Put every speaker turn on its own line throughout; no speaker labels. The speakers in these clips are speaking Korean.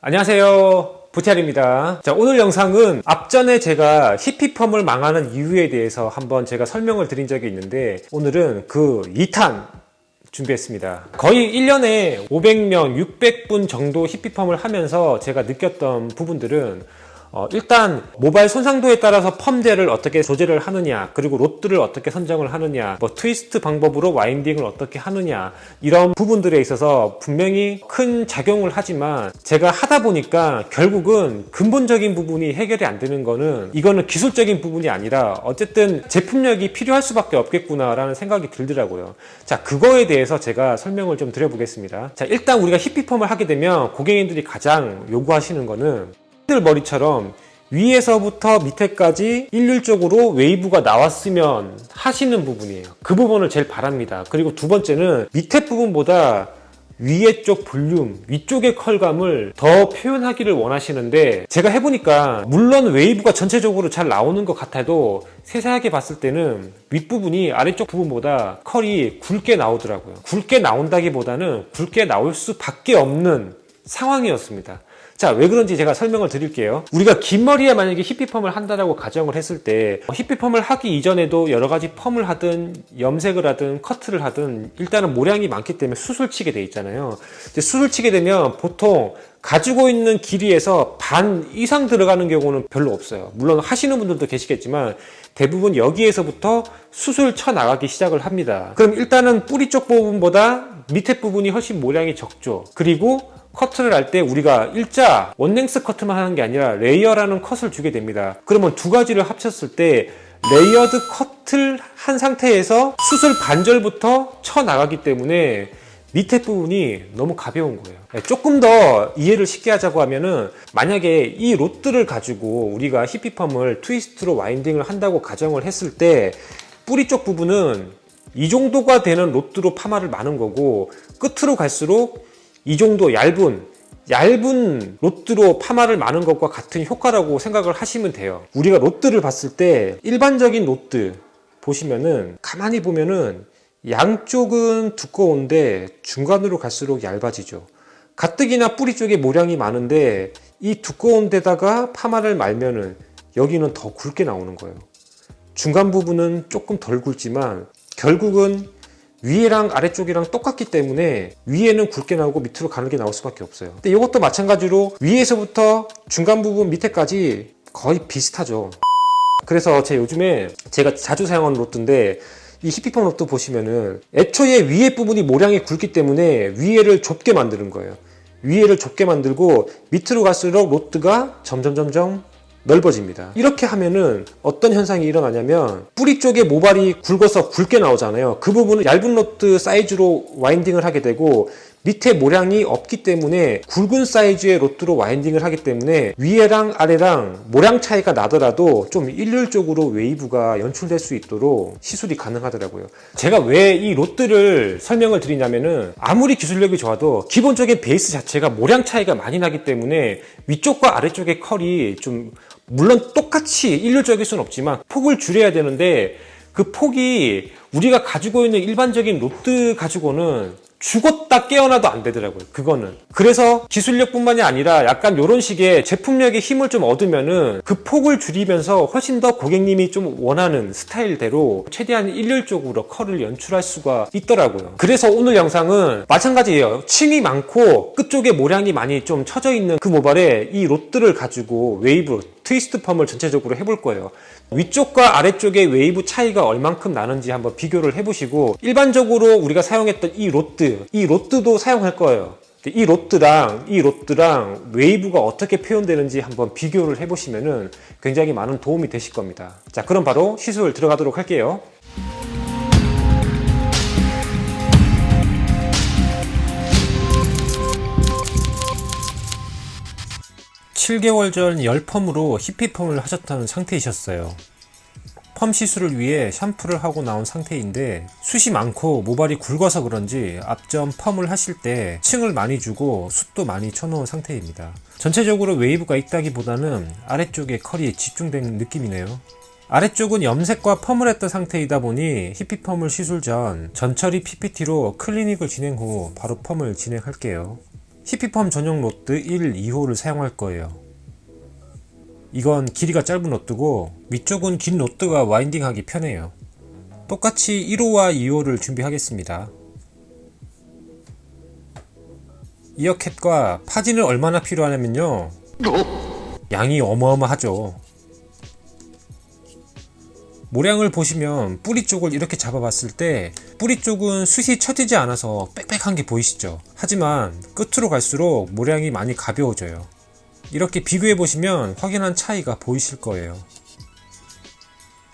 안녕하세요, 부티알입니다. 자, 오늘 영상은 앞전에 제가 히피펌을 망하는 이유에 대해서 한번 제가 설명을 드린 적이 있는데, 오늘은 그 2탄 준비했습니다. 거의 1년에 500명, 600분 정도 히피펌을 하면서 제가 느꼈던 부분들은 일단 모발 손상도에 따라서 펌제를 어떻게 조절을 하느냐, 그리고 롯들을 어떻게 선정을 하느냐, 트위스트 방법으로 와인딩을 어떻게 하느냐, 이런 부분들에 있어서 분명히 큰 작용을 하지만 제가 하다 보니까 결국은 근본적인 부분이 해결이 안 되는 거는, 이거는 기술적인 부분이 아니라 어쨌든 제품력이 필요할 수밖에 없겠구나라는 생각이 들더라고요. 자, 그거에 대해서 제가 설명을 좀 드려보겠습니다. 자, 일단 우리가 히피펌을 하게 되면 고객님들이 가장 요구하시는 거는 머리처럼 위에서부터 밑에까지 일률적으로 웨이브가 나왔으면 하시는 부분이에요. 그 부분을 제일 바랍니다. 그리고 두 번째는 밑에 부분보다 위에 쪽 볼륨, 위쪽의 컬감을 더 표현하기를 원하시는데, 제가 해보니까 물론 웨이브가 전체적으로 잘 나오는 것 같아도 세세하게 봤을 때는 윗부분이 아래쪽 부분보다 컬이 굵게 나오더라고요. 굵게 나온다기보다는 굵게 나올 수밖에 없는 상황이었습니다. 자, 왜 그런지 제가 설명을 드릴게요. 우리가 긴 머리에 만약에 히피펌을 한다라고 가정을 했을 때, 히피펌을 하기 이전에도 여러 가지 펌을 하든 염색을 하든 커트를 하든 일단은 모량이 많기 때문에 수술치게 돼 있잖아요. 수술치게 되면 보통 가지고 있는 길이에서 반 이상 들어가는 경우는 별로 없어요. 물론 하시는 분들도 계시겠지만 대부분 여기에서부터 수술 쳐 나가기 시작을 합니다. 그럼 일단은 뿌리 쪽 부분보다 밑에 부분이 훨씬 모량이 적죠. 그리고 커트를 할 때 우리가 일자 원랭스 커트만 하는 게 아니라 레이어라는 컷을 주게 됩니다. 그러면 두 가지를 합쳤을 때 레이어드 컷을 한 상태에서 수술 반절부터 쳐 나가기 때문에 밑에 부분이 너무 가벼운 거예요. 조금 더 이해를 쉽게 하자고 하면은, 만약에 이 롯들을 가지고 우리가 히피펌을 트위스트로 와인딩을 한다고 가정을 했을 때, 뿌리 쪽 부분은 이 정도가 되는 롯드로 파마를 마는 거고, 끝으로 갈수록 이 정도 얇은 롯드로 파마를 마는 것과 같은 효과라고 생각을 하시면 돼요. 우리가 롯드를 봤을 때 일반적인 롯드 보시면은, 가만히 보면은 양쪽은 두꺼운데 중간으로 갈수록 얇아지죠. 가뜩이나 뿌리 쪽에 모량이 많은데 이 두꺼운 데다가 파마를 말면은 여기는 더 굵게 나오는 거예요. 중간 부분은 조금 덜 굵지만 결국은 위에랑 아래쪽이랑 똑같기 때문에 위에는 굵게 나오고 밑으로 가늘게 나올 수밖에 없어요. 근데 이것도 마찬가지로 위에서부터 중간 부분 밑에까지 거의 비슷하죠. 그래서 요즘에 제가 자주 사용하는 롯드인데, 이 히피펌 롯드 보시면은 애초에 위에 부분이 모량이 굵기 때문에 위에를 좁게 만드는 거예요. 위에를 좁게 만들고 밑으로 갈수록 롯드가 점점 넓어집니다. 이렇게 하면은 어떤 현상이 일어나냐면, 뿌리 쪽에 모발이 굵어서 굵게 나오잖아요. 그 부분은 얇은 롯드 사이즈로 와인딩을 하게 되고, 밑에 모량이 없기 때문에 굵은 사이즈의 롯드로 와인딩을 하기 때문에 위에랑 아래랑 모량 차이가 나더라도 좀 일률적으로 웨이브가 연출될 수 있도록 시술이 가능하더라고요. 제가 왜 이 롯드를 설명을 드리냐면은, 아무리 기술력이 좋아도 기본적인 베이스 자체가 모량 차이가 많이 나기 때문에 위쪽과 아래쪽의 컬이 좀, 물론 똑같이 일률적일 수는 없지만 폭을 줄여야 되는데, 그 폭이 우리가 가지고 있는 일반적인 롯드 가지고는 죽었다 깨어나도 안 되더라고요, 그거는. 그래서 기술력뿐만이 아니라 약간 이런 식의 제품력의 힘을 좀 얻으면은 그 폭을 줄이면서 훨씬 더 고객님이 좀 원하는 스타일대로 최대한 일률적으로 컬을 연출할 수가 있더라고요. 그래서 오늘 영상은 마찬가지예요. 층이 많고 끝쪽에 모량이 많이 좀 쳐져 있는 그 모발에 이 롯들을 가지고 웨이브, 트위스트 펌을 전체적으로 해볼 거예요. 위쪽과 아래쪽의 웨이브 차이가 얼만큼 나는지 한번 비교를 해보시고, 일반적으로 우리가 사용했던 이 롯드도 사용할 거예요. 이 롯드랑 웨이브가 어떻게 표현되는지 한번 비교를 해보시면은 굉장히 많은 도움이 되실 겁니다. 자, 그럼 바로 시술 들어가도록 할게요. 7개월 전 열펌으로 히피펌을 하셨던 상태이셨어요. 펌 시술을 위해 샴푸를 하고 나온 상태인데, 숱이 많고 모발이 굵어서 그런지 앞전 펌을 하실 때 층을 많이 주고 숱도 많이 쳐놓은 상태입니다. 전체적으로 웨이브가 있다기보다는 아래쪽에 컬이 집중된 느낌이네요. 아래쪽은 염색과 펌을 했던 상태이다 보니 히피펌을 시술 전 전처리 PPT로 클리닉을 진행 후 바로 펌을 진행할게요. 히피펌 전용 로드 1, 2호를 사용할 거예요. 이건 길이가 짧은 로드고 위쪽은 긴 로드가 와인딩하기 편해요. 똑같이 1호와 2호를 준비하겠습니다. 이어캣과 파지는 얼마나 필요하냐면요, 양이 어마어마하죠. 모량을 보시면 뿌리 쪽을 이렇게 잡아봤을 때 뿌리 쪽은 숱이 처지지 않아서 빽빽한 게 보이시죠? 하지만 끝으로 갈수록 모량이 많이 가벼워져요. 이렇게 비교해 보시면 확연한 차이가 보이실 거예요.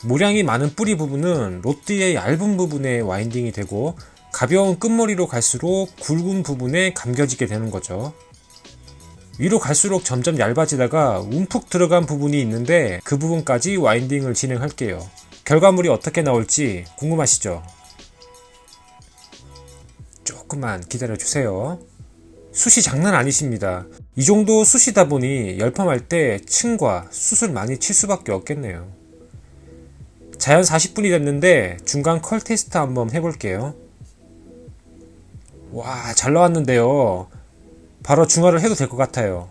모량이 많은 뿌리 부분은 로드의 얇은 부분에 와인딩이 되고, 가벼운 끝머리로 갈수록 굵은 부분에 감겨지게 되는 거죠. 위로 갈수록 점점 얇아지다가 움푹 들어간 부분이 있는데 그 부분까지 와인딩을 진행할게요. 결과물이 어떻게 나올지 궁금하시죠? 조금만 기다려주세요. 숱이 장난 아니십니다. 이 정도 숱이다 보니 열펌할 때 층과 숱을 많이 칠 수밖에 없겠네요. 자연 40분이 됐는데 중간 컬 테스트 한번 해볼게요. 와, 잘 나왔는데요. 바로 중화를 해도 될 것 같아요.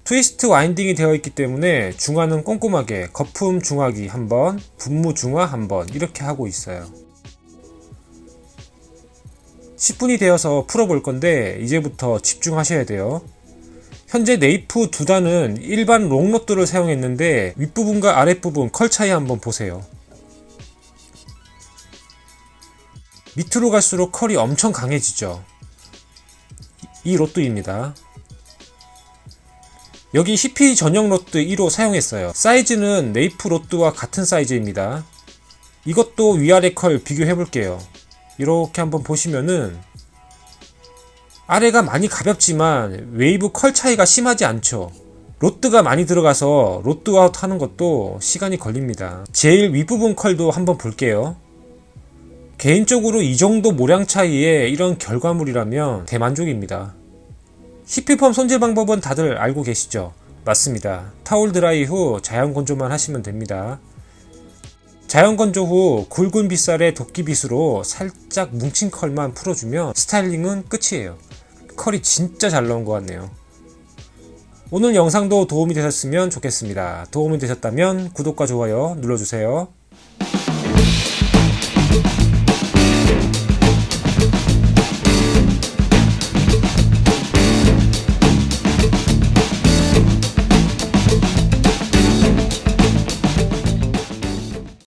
트위스트 와인딩이 되어 있기 때문에 중화는 꼼꼼하게 거품 중화기 한번, 분무 중화 한번 이렇게 하고 있어요. 10분이 되어서 풀어볼 건데 이제부터 집중하셔야 돼요. 현재 네이프 2단은 일반 롱로드를 사용했는데 윗부분과 아랫부분 컬 차이 한번 보세요. 밑으로 갈수록 컬이 엄청 강해지죠. 이 로드입니다. 여기 히피 전용 로드 1호 사용했어요. 사이즈는 네이프 로드와 같은 사이즈입니다. 이것도 위아래 컬 비교해 볼게요. 이렇게 한번 보시면은 아래가 많이 가볍지만 웨이브 컬 차이가 심하지 않죠. 로드가 많이 들어가서 로드아웃 하는 것도 시간이 걸립니다. 제일 윗부분 컬도 한번 볼게요. 개인적으로 이 정도 모량 차이에 이런 결과물이라면 대만족입니다. 히피펌 손질 방법은 다들 알고 계시죠? 맞습니다. 타올 드라이 후 자연 건조만 하시면 됩니다. 자연 건조 후 굵은 빗살에 도끼 빗으로 살짝 뭉친 컬만 풀어주면 스타일링은 끝이에요. 컬이 진짜 잘 나온 것 같네요. 오늘 영상도 도움이 되셨으면 좋겠습니다. 도움이 되셨다면 구독과 좋아요 눌러주세요.